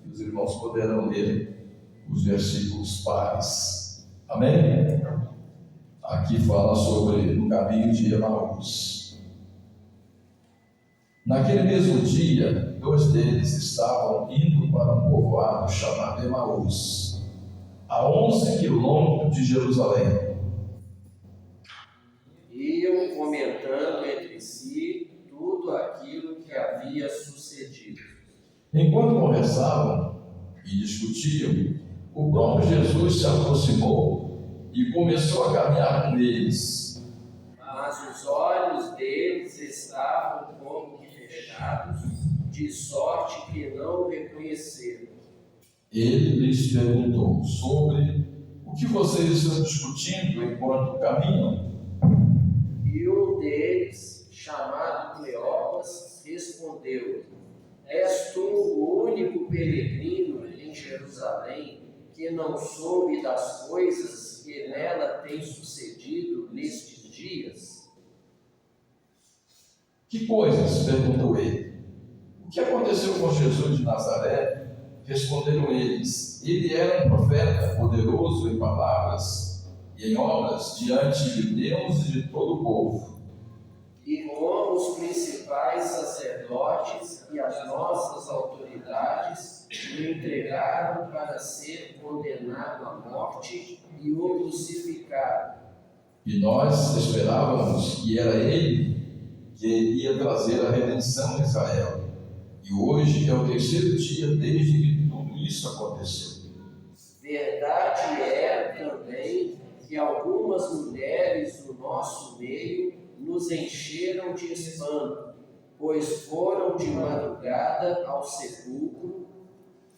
E os irmãos poderão ler os versículos pares. Amém? Aqui fala sobre o caminho de Emaús. Naquele mesmo dia, 2 deles estavam indo para um povoado chamado Emaús, a 11 quilômetros de Jerusalém. Iam comentando entre si tudo aquilo que havia sucedido. Enquanto conversavam e discutiam, o próprio Jesus se aproximou e começou a caminhar com eles. Mas os olhos deles estavam como que fechados, de sorte que não o reconheceram. Ele lhes perguntou sobre o que vocês estão discutindo enquanto caminham. E um deles, chamado Cleopas, respondeu: És tu o único peregrino em Jerusalém que não soube das coisas que nela têm sucedido nestes dias? Que coisas? Perguntou ele. O que aconteceu com Jesus de Nazaré? Responderam eles: Ele era um profeta, poderoso em palavras e em obras diante de Deus e de todo o povo. E como os principais sacerdotes e as nossas autoridades o entregaram para ser condenado à morte e o crucificaram. E nós esperávamos que era ele que ia trazer a redenção a Israel. E hoje é o 3º dia desde que tudo isso aconteceu. Verdade é também que algumas mulheres do nosso meio nos encheram de espanto, pois foram de madrugada ao sepulcro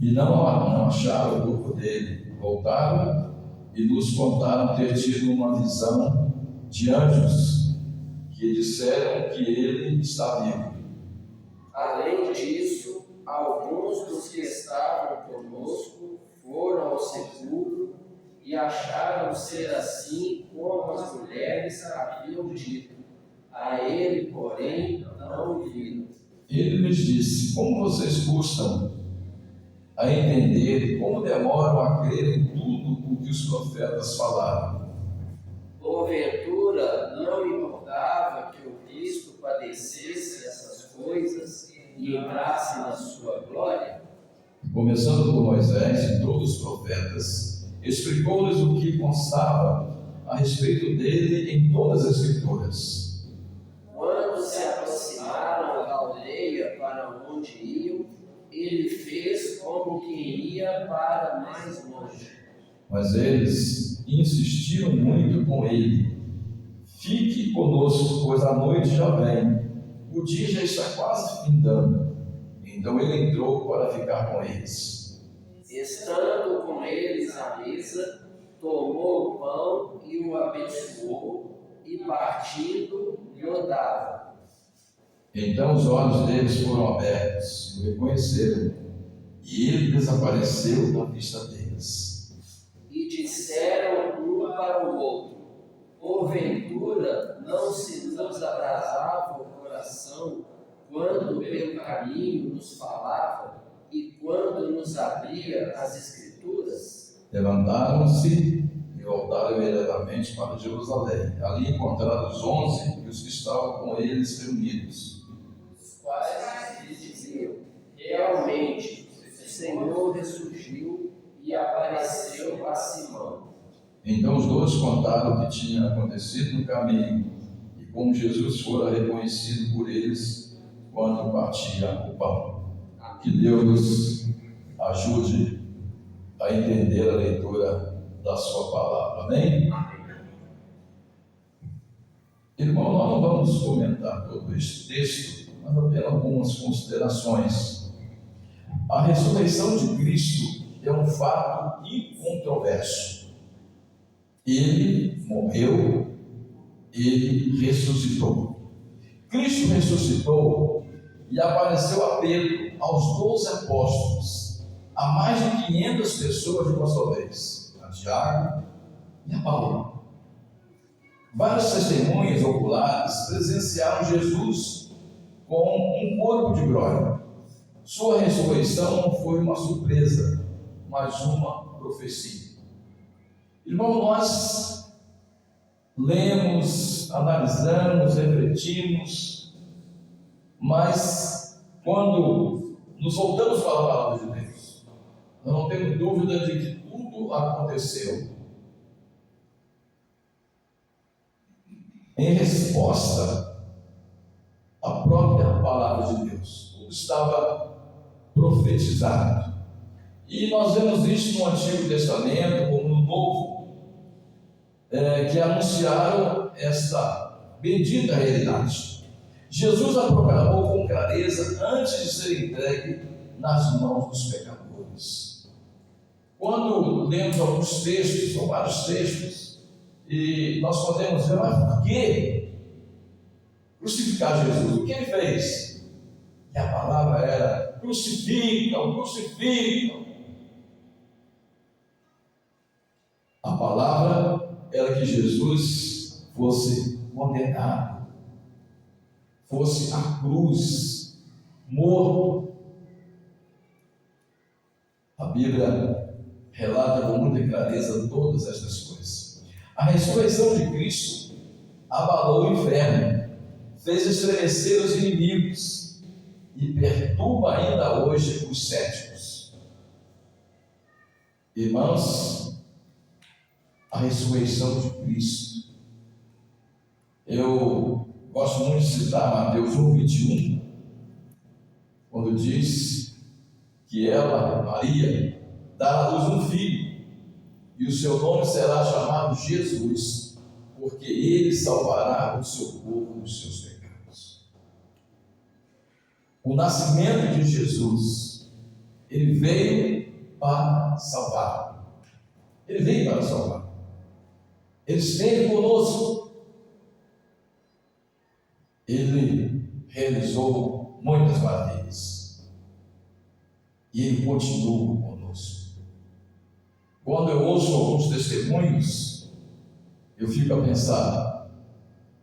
E não acharam o corpo dele. Voltaram e nos contaram ter tido uma visão de anjos que disseram que ele está vivo. Além disso, alguns dos que estavam conosco foram ao sepulcro e acharam ser assim como as mulheres haviam dito. A ele, porém, não o viram. Ele lhes disse: Como vocês custam a entender e como demoram a crer em tudo o que os profetas falaram? Porventura, não importava que o Cristo padecesse essas coisas e entrasse na sua glória? Começando por Moisés e todos os profetas, explicou-lhes o que constava a respeito dele em todas as Escrituras. Quando se aproximaram da aldeia para onde iam, ele fez como quem ia para mais longe. Mas eles insistiram muito com ele: Fique conosco, pois a noite já vem, o dia já está quase findando. Então ele entrou para ficar com eles. Estando com eles à mesa, tomou o pão e o abençoou, e partindo, lhe dava. Então os olhos deles foram abertos e o reconheceram, e ele desapareceu da vista deles. E disseram um para o outro: Porventura não se nos abrasava o coração quando pelo caminho nos falava e quando nos abria as Escrituras? Levantaram-se e voltaram imediatamente para Jerusalém. Ali encontraram os 11 e os que estavam com eles reunidos. Os quais lhes diziam: Realmente, o Senhor ressurgiu e apareceu a Simão. Então os 12 contaram o que tinha acontecido no caminho e como Jesus fora reconhecido por eles quando partia o pão. Que Deus nos ajude a entender a leitura da sua palavra. Amém? Irmão, nós não vamos comentar todo este texto, mas apenas algumas considerações. A ressurreição de Cristo é um fato incontroverso. Ele morreu, ele ressuscitou. Cristo ressuscitou e apareceu a Pedro, aos 12 apóstolos, a mais de 500 pessoas de uma só vez, a Tiago e a Paulo. Várias testemunhas oculares presenciaram Jesus com um corpo de glória. Sua ressurreição não foi uma surpresa, mas uma profecia. Irmão, nós lemos, analisamos, refletimos, mas quando nos voltamos para a palavra de Deus, nós não temos dúvida de que tudo aconteceu em resposta à própria palavra de Deus. Tudo estava profetizado. E nós vemos isso no Antigo Testamento, como no Novo, que anunciaram esta bendita realidade. Jesus a proclamou com clareza antes de ser entregue nas mãos dos pecadores. Quando lemos alguns textos, são vários textos, e nós podemos ver, mas por que crucificar Jesus? O que ele fez? E a palavra era: crucificam, crucificam. A palavra era que Jesus fosse condenado, fosse à cruz, morto. A Bíblia relata com muita clareza todas estas coisas. A ressurreição de Cristo abalou o inferno, fez estremecer os inimigos e perturba ainda hoje os céticos. Irmãos, a ressurreição de Cristo. Eu gosto muito de citar Mateus 1:21, quando diz que ela, Maria, dará à luz um filho, e o seu nome será chamado Jesus, porque ele salvará o seu povo dos seus pecados. O nascimento de Jesus, ele veio para salvar. Ele veio para salvar. Ele esteve conosco. Ele realizou muitas maravilhas. E ele continua conosco. Quando eu ouço alguns testemunhos, eu fico a pensar: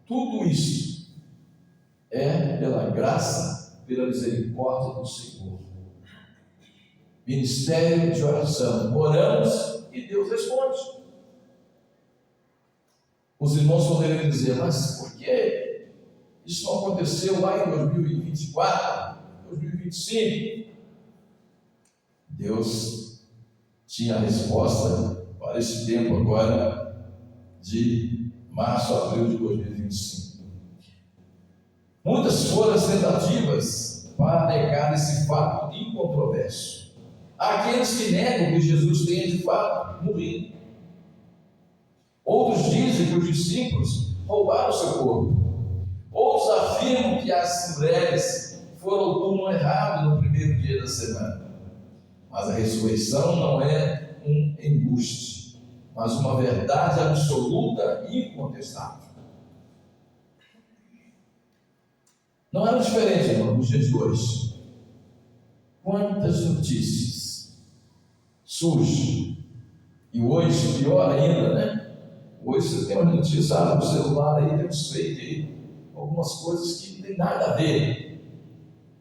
tudo isso é pela graça, pela misericórdia do Senhor. Ministério de oração. Oramos e Deus responde. Os irmãos poderiam dizer: mas por que isso não aconteceu lá em 2024, 2025? Deus tinha a resposta para esse tempo agora de março a abril de 2025. Muitas foram as tentativas para negar esse fato incontroverso. Há aqueles que negam que Jesus tenha de fato morrido. Outros dizem que os discípulos roubaram seu corpo. Outros afirmam que as mulheres foram ao túmulo errado no primeiro dia da semana. Mas a ressurreição não é um embuste, mas uma verdade absoluta e incontestável. Não era diferente, irmão, nos dias de hoje. Quantas notícias surgem? E hoje, pior ainda, né? Hoje você tem uma notícia no celular aí, tem uns fake aí, algumas coisas que não tem nada a ver.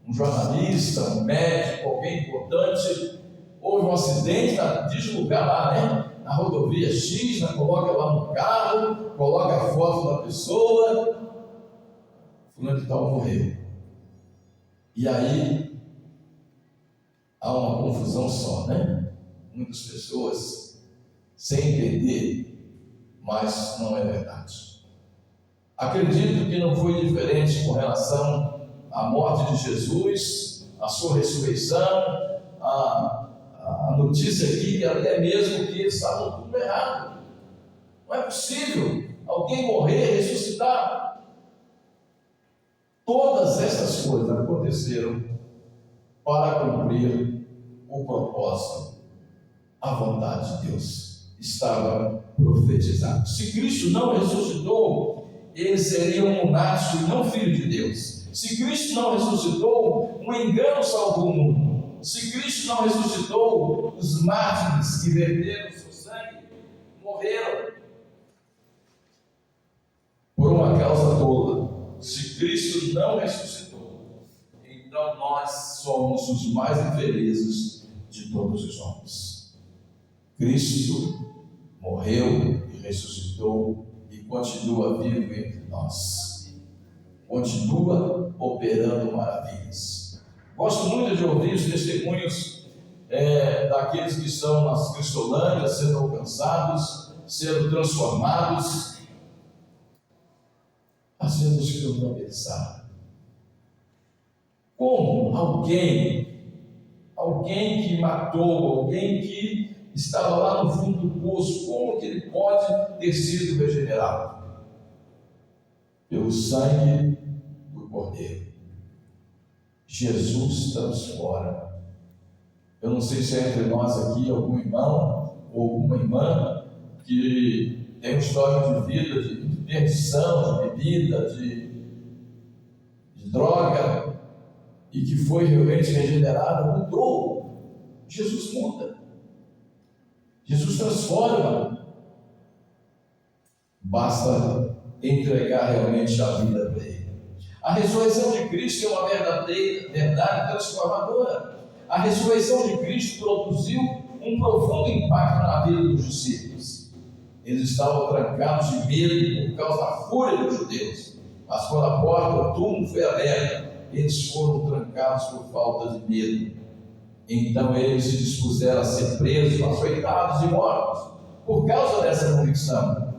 Um jornalista, um médico, alguém importante, houve um acidente, diz o lugar lá, né? Na rodovia X, coloca lá no carro, coloca a foto da pessoa, fulano de tal morreu. E aí há uma confusão só, né? Muitas pessoas sem entender, mas não é verdade. Acredito que não foi diferente com relação à morte de Jesus, à sua ressurreição, a notícia aqui que até mesmo que eles estavam tudo errado. Não é possível alguém morrer, ressuscitar. Todas essas coisas aconteceram para cumprir o propósito, a vontade de Deus. Estava profetizado. Se Cristo não ressuscitou, ele seria um lunático e não filho de Deus. Se Cristo não ressuscitou, um engano salvou o mundo. Se Cristo não ressuscitou, os mártires que verteram seu sangue morreram por uma causa tola. Se Cristo não ressuscitou, então então nós somos os mais infelizes de todos os homens. Cristo morreu e ressuscitou e continua vivo entre nós. Continua operando maravilhas. Gosto muito de ouvir os testemunhos daqueles que estão nas Cristolândias sendo alcançados, sendo transformados. Às vezes eu fico a pensar, como alguém que matou, alguém que estava lá no fundo do poço, como que ele pode ter sido regenerado? Pelo sangue do Cordeiro. Jesus transforma. Eu não sei se é entre nós aqui algum irmão ou alguma irmã que tem um histórico de vida, de perdição, de bebida, de droga, e que foi realmente regenerado, mudou. Jesus muda. Jesus transforma. Basta entregar realmente a vida para Ele. A ressurreição de Cristo é uma verdadeira verdade transformadora. A ressurreição de Cristo produziu um profundo impacto na vida dos discípulos. Eles estavam trancados de medo por causa da fúria dos judeus. Mas quando a porta do túmulo foi aberta, eles foram trancados por falta de medo. Então eles se dispuseram a ser presos, açoitados e mortos. Por causa dessa convicção,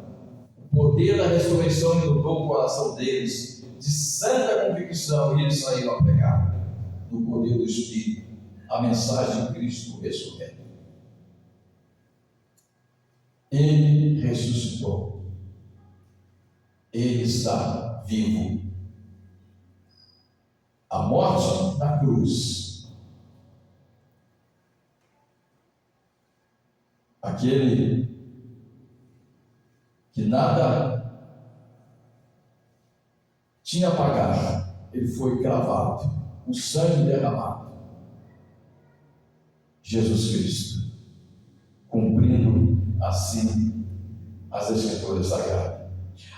o poder da ressurreição inundou o coração deles de santa convicção, e eles saíram a pregar no poder do Espírito a mensagem de Cristo ressurreto. Ele ressuscitou. Ele está vivo. A morte na cruz, aquele que nada tinha a pagar, ele foi cravado, o sangue derramado. Jesus Cristo, cumprindo assim as Escrituras Sagradas.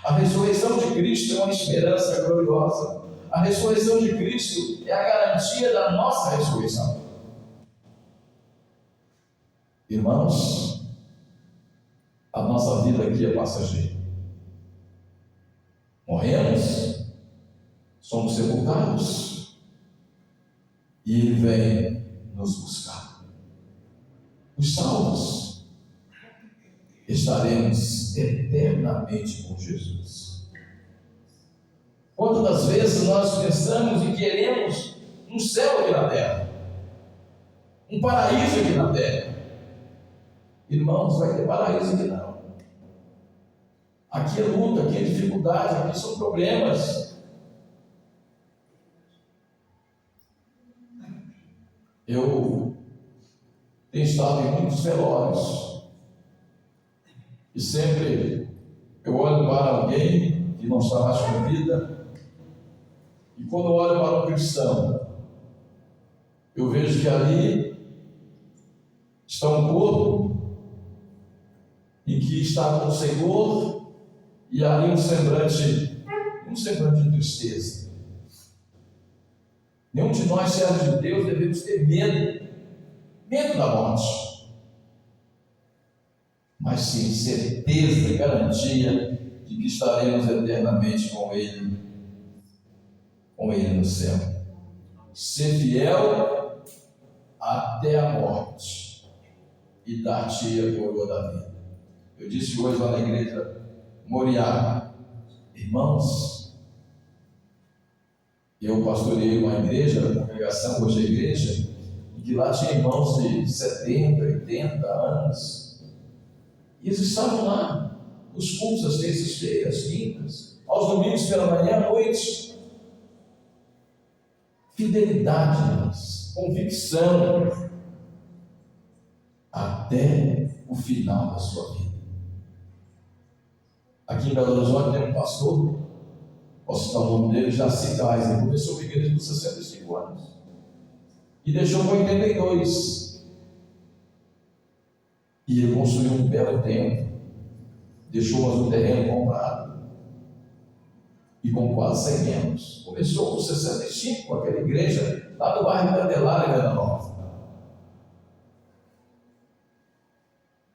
A ressurreição de Cristo é uma esperança gloriosa. A ressurreição de Cristo é a garantia da nossa ressurreição. Irmãos, a nossa vida aqui é passageira. Morremos, somos sepultados, e Ele vem nos buscar. Os salvos estaremos eternamente com Jesus. Quantas das vezes nós pensamos e queremos um céu aqui na terra, um paraíso aqui na terra? Irmãos, vai ter paraíso aqui não. Aqui é luta, aqui é dificuldade, aqui são problemas. Eu tenho estado em muitos velórios e sempre eu olho para alguém que não está mais com vida, e quando eu olho para um cristão, eu vejo que ali está um corpo em que está com o Senhor, e ali um semblante de tristeza. Nenhum de nós, servos de Deus, devemos ter medo da morte, mas sim certeza, garantia de que estaremos eternamente com Ele no céu. Ser fiel até a morte e dar-te a coroa da vida. Eu disse hoje lá na igreja Moriá, irmãos, eu pastorei uma igreja, uma congregação, hoje a igreja, e que lá tinha irmãos de 70, 80 anos, e eles estavam lá, nos cultos, às terças-feiras, quintas, aos domingos pela manhã, à noite. Fidelidade, convicção, até o final da sua vida. Aqui em Belo Horizonte tem um pastor, posso citar o nome dele, Jaci Gás. Ele começou a igreja com 65 anos e deixou com 82. E ele construiu um belo templo, deixou mais um terreno comprado. e com quase 100 membros. Começou com 65, com aquela igreja lá no bairro Candelária, Venda Nova.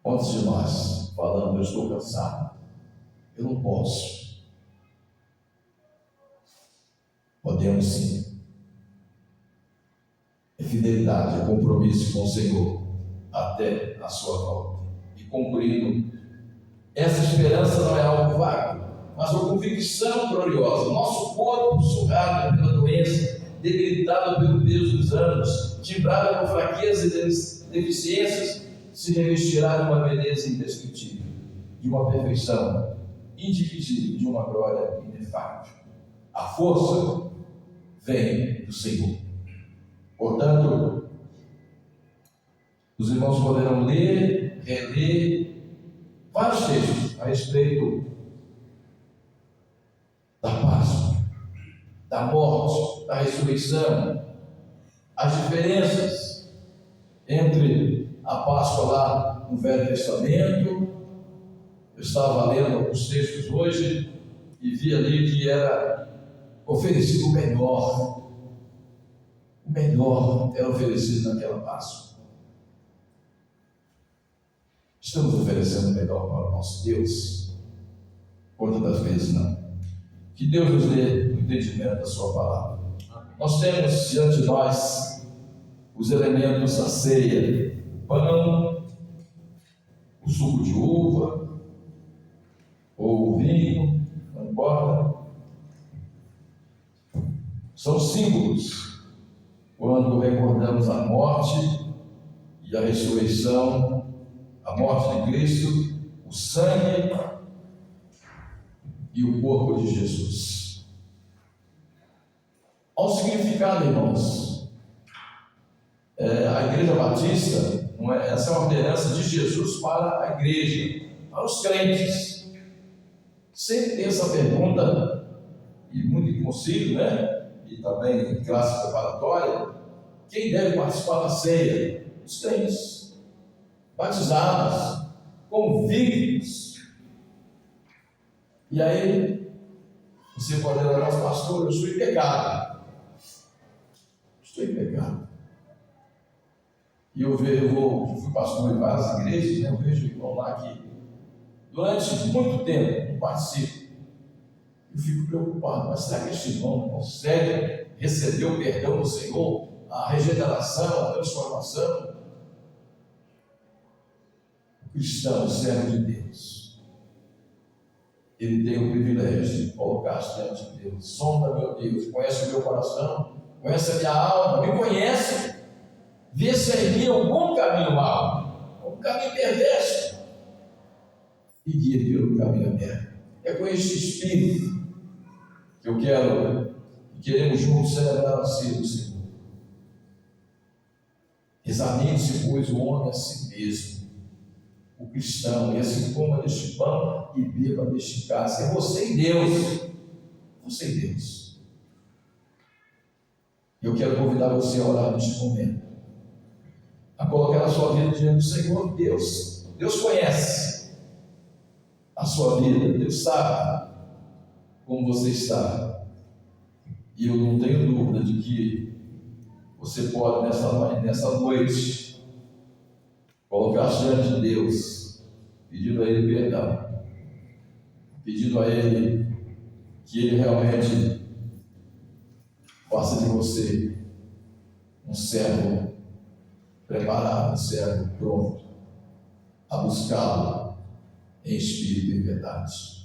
Quantos de nós falando, eu estou cansado, eu não posso? Podemos sim. É fidelidade, é compromisso com o Senhor até a sua volta. E concluindo, essa esperança não é algo vago, mas uma convicção gloriosa. Nosso corpo, surrado pela doença, debilitado pelo peso dos anos, timbrado com fraquezas e deficiências, se revestirá de uma beleza indescritível, de uma perfeição indivisível, de uma glória inefável. A força vem do Senhor. Portanto, os irmãos poderão ler, reler vários textos a respeito da Páscoa, da morte, da ressurreição, as diferenças entre a Páscoa lá no Velho Testamento. Eu estava lendo alguns textos hoje e vi ali que era oferecido o melhor. O melhor era oferecido naquela Páscoa. Estamos oferecendo o melhor para o nosso Deus? Quantas das vezes não? Que Deus nos dê o entendimento da sua palavra. Nós temos diante de nós os elementos da ceia: o pão, o suco de uva, ou o vinho, não importa. São símbolos quando recordamos a morte e a ressurreição, a morte de Cristo, o sangue e o corpo de Jesus. Há um significado, irmãos. A Igreja Batista, essa é uma ordenança de Jesus para a igreja, para os crentes. Sempre tem essa pergunta, e muito em concílio, e também em classe preparatória: quem deve participar da ceia? Os crentes, batizados, convictos. E aí, você pode dizer: mas pastor, eu estou em pecado. Estou em pecado. E eu fui pastor em várias igrejas, eu vejo irmão lá que durante muito tempo não participa. Eu fico preocupado: mas será que este irmão não consegue receber o perdão do Senhor, a regeneração, a transformação? O cristão, o servo de Deus, ele tem o privilégio de colocar-se diante de Deus. Sonda, meu Deus, conhece o meu coração, conhece a minha alma, me conhece, vê se há em mim algum caminho mau, algum caminho perverso, e guia pelo caminho aberto. É com este espírito que eu quero e queremos juntos celebrar a ceia do Senhor. Examine-se, pois, o homem a si mesmo, o cristão, e assim coma deste pão e beba deste cálice. É você e Deus. Você e Deus. Eu quero convidar você a orar neste momento, a colocar a sua vida diante do Senhor. Deus conhece a sua vida, Deus sabe como você está, e eu não tenho dúvida de que você pode nessa noite colocar-se diante de Deus, pedindo a Ele perdão, pedindo a Ele que Ele realmente faça de você um servo preparado, um servo pronto a buscá-lo em espírito e em verdade.